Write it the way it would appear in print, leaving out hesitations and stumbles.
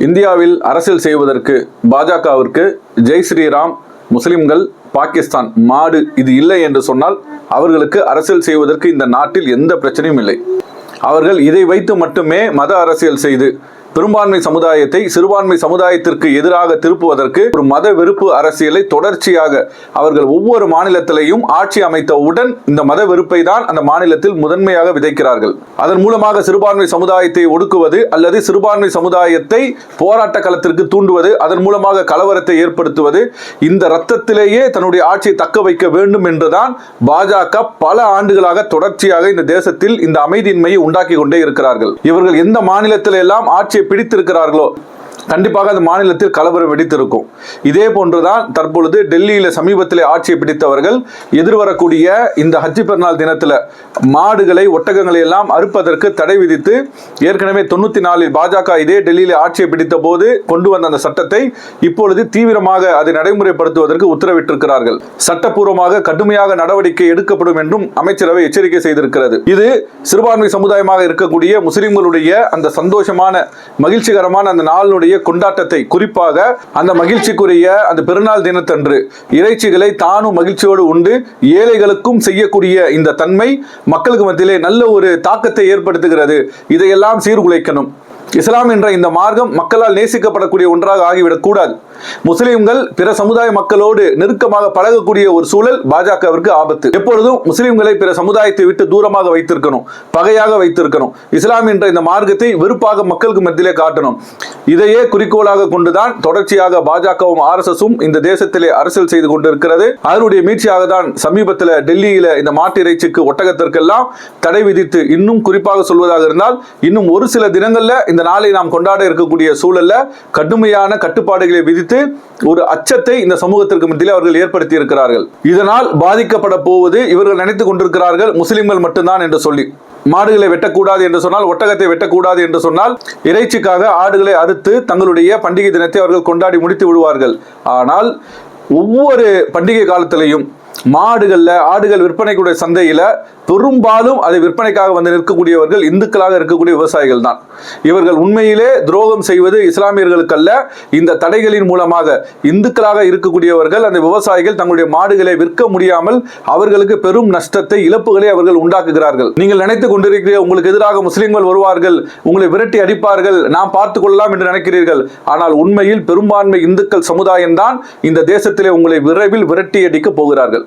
இந்தியாவில் அரசியல் செய்வதற்கு பாஜகவிற்கு ஜெய் ஸ்ரீராம், முஸ்லிம்கள், பாகிஸ்தான், மாடு இது இல்லை என்று சொன்னால் அவர்களுக்கு அரசியல் செய்வதற்கு இந்த நாட்டில் எந்த பிரச்சனையும் இல்லை. அவர்கள் இதை வைத்து மட்டுமே மத அரசியல் செய்து பெரும்பான்மை சமுதாயத்தை சிறுபான்மை சமுதாயத்திற்கு எதிராக திருப்புவதற்கு ஒரு மத வெறுப்பு அரசியலை தொடர்ச்சியாக அவர்கள் ஒவ்வொரு மாநிலத்திலையும் ஆட்சி அமைத்தவுடன் இந்த மத வெறுப்பை தான் அந்த மாநிலத்தில் முதன்மையாக விதைக்கிறார்கள். அதன் மூலமாக சிறுபான்மை சமுதாயத்தை ஒடுக்குவது அல்லது சிறுபான்மை சமுதாயத்தை போராட்ட களத்திற்கு தூண்டுவது, அதன் மூலமாக கலவரத்தை ஏற்படுத்துவது, இந்த ரத்தத்திலேயே தன்னுடைய ஆட்சியை தக்க வைக்க வேண்டும் என்றுதான் பாஜக பல ஆண்டுகளாக தொடர்ச்சியாக இந்த தேசத்தில் இந்த அமைதியின்மையை உண்டாக்கி கொண்டே இருக்கிறார்கள். இவர்கள் எந்த மாநிலத்தில் எல்லாம் ஆட்சியை பிடித்திருக்கிறார்களோ கண்டிப்பாக அந்த மாநிலத்தில் கலவரம் வெடித்திருக்கும். இதே போன்றுதான் தற்பொழுது டெல்லியில சமீபத்தில் ஆட்சியை பிடித்தவர்கள் எதிர்வரக்கூடிய இந்த ஹஜ் பெருநாள் தினத்தில் மாடுகளை ஒட்டகங்களை எல்லாம் அறுப்பதற்கு தடை விதித்து ஏற்கனவே 94 பாஜக இதே டெல்லியில ஆட்சியை பிடித்த போது கொண்டு வந்த அந்த சட்டத்தை இப்பொழுது தீவிரமாக அதை நடைமுறைப்படுத்துவதற்கு உத்தரவிட்டிருக்கிறார்கள். சட்டப்பூர்வமாக கடுமையாக நடவடிக்கை எடுக்கப்படும் என்றும் அமைச்சரவை எச்சரிக்கை செய்திருக்கிறது. இது சிறுபான்மை சமுதாயமாக இருக்கக்கூடிய முஸ்லிம்களுடைய அந்த சந்தோஷமான மகிழ்ச்சிகரமான அந்த நாளுடைய கொண்டாட்டத்தை, குறிப்பாக அந்த மகிழ்ச்சிக்குரிய அந்த பெருநாள் தினத்தன்று இறைச்சிகளை தானும் மகிழ்ச்சியோடு உண்டு ஏழைகளுக்கும் செய்யக்கூடிய இந்த தன்மை மக்களுக்கு மத்தியிலே நல்ல ஒரு தாக்கத்தை ஏற்படுத்துகிறது. இதையெல்லாம் சீர்குலைக்கணும். இஸ்லாம் என்ற இந்த மார்க்கம் மக்களால் நேசிக்கப்படக்கூடிய ஒன்றாக ஆகிவிடக் கூடாது. முஸ்லிம்கள் பிற சமுதாய மக்களோடு நெருக்கமாக பழகக்கூடிய ஒரு சூழல் பாஜகவிற்கு ஆபத்து. எப்பொழுதும் முஸ்லிம்களை பிற சமுதாயத்தை விட்டு தூரமாக வைத்திருக்கணும், பகையாக வைத்திருக்கணும். இஸ்லாம் என்ற இந்த மார்க்கத்தை வெறுப்பாக மக்களுக்கு மத்தியிலே காட்டணும். இதையே குறிக்கோளாக கொண்டுதான் தொடர்ச்சியாக பாஜகவும் RSSும் இந்த தேசத்திலே அரசியல் செய்து கொண்டிருக்கிறது. அதனுடைய மீட்சியாக தான் சமீபத்தில் டெல்லியில இந்த மாட்டு இறைச்சிக்கு ஒட்டகத்திற்கெல்லாம் தடை விதித்து, இன்னும் குறிப்பாக சொல்வதாக இருந்தால் இன்னும் ஒரு சில தினங்கள்ல இந்த நாளை நாம் கொண்டாட இருக்கக்கூடிய சூழல்ல கடுமையான கட்டுப்பாடுகளை விதித்து ஒரு அச்சத்தை இந்த சமூகத்திற்கு மத்தியில் அவர்கள் ஏற்படுத்தி இருக்கிறார்கள். இதனால் பாதிக்கப்பட போவது இவர்கள் நினைத்துக் கொண்டிருக்கிறார்கள் முஸ்லிம்கள் மட்டும்தான் என்று சொல்லி. மாடுகளை வெட்டக்கூடாது என்று சொன்னால், ஒட்டகத்தை வெட்டக்கூடாது என்று சொன்னால் இறைச்சிக்காக ஆடுகளை அறுத்து தங்களுடைய பண்டிகை தினத்தை அவர்கள் கொண்டாடி முடித்து விடுவார்கள். ஆனால் ஒவ்வொரு பண்டிகை காலத்திலையும் ஆடுகள் விற்பனைக்குடைய சந்தையில பெரும்பாலும் அதை விற்பனைக்காக வந்து நிற்கக்கூடியவர்கள் இந்துக்களாக இருக்கக்கூடிய விவசாயிகள் தான். இவர்கள் உண்மையிலே துரோகம் செய்வது இஸ்லாமியர்களுக்கு அல்ல. இந்த தடைகளின் மூலமாக இந்துக்களாக இருக்கக்கூடியவர்கள், அந்த விவசாயிகள் தங்களுடைய மாடுகளை விற்க முடியாமல் அவர்களுக்கு பெரும் நஷ்டத்தை, இழப்புகளை அவர்கள் உண்டாக்குகிறார்கள். நீங்கள் நினைத்துக் கொண்டிருக்கிற உங்களுக்கு எதிராக முஸ்லிம்கள் வருவார்கள், உங்களை விரட்டி அடிப்பார்கள், நாம் பார்த்துக் கொள்ளலாம் என்று நினைக்கிறீர்கள். ஆனால் உண்மையில் பெரும்பான்மை இந்துக்கள் சமுதாயம் தான் இந்த தேசத்திலே உங்களை விரைவில் விரட்டி அடிக்க போகிறார்கள்.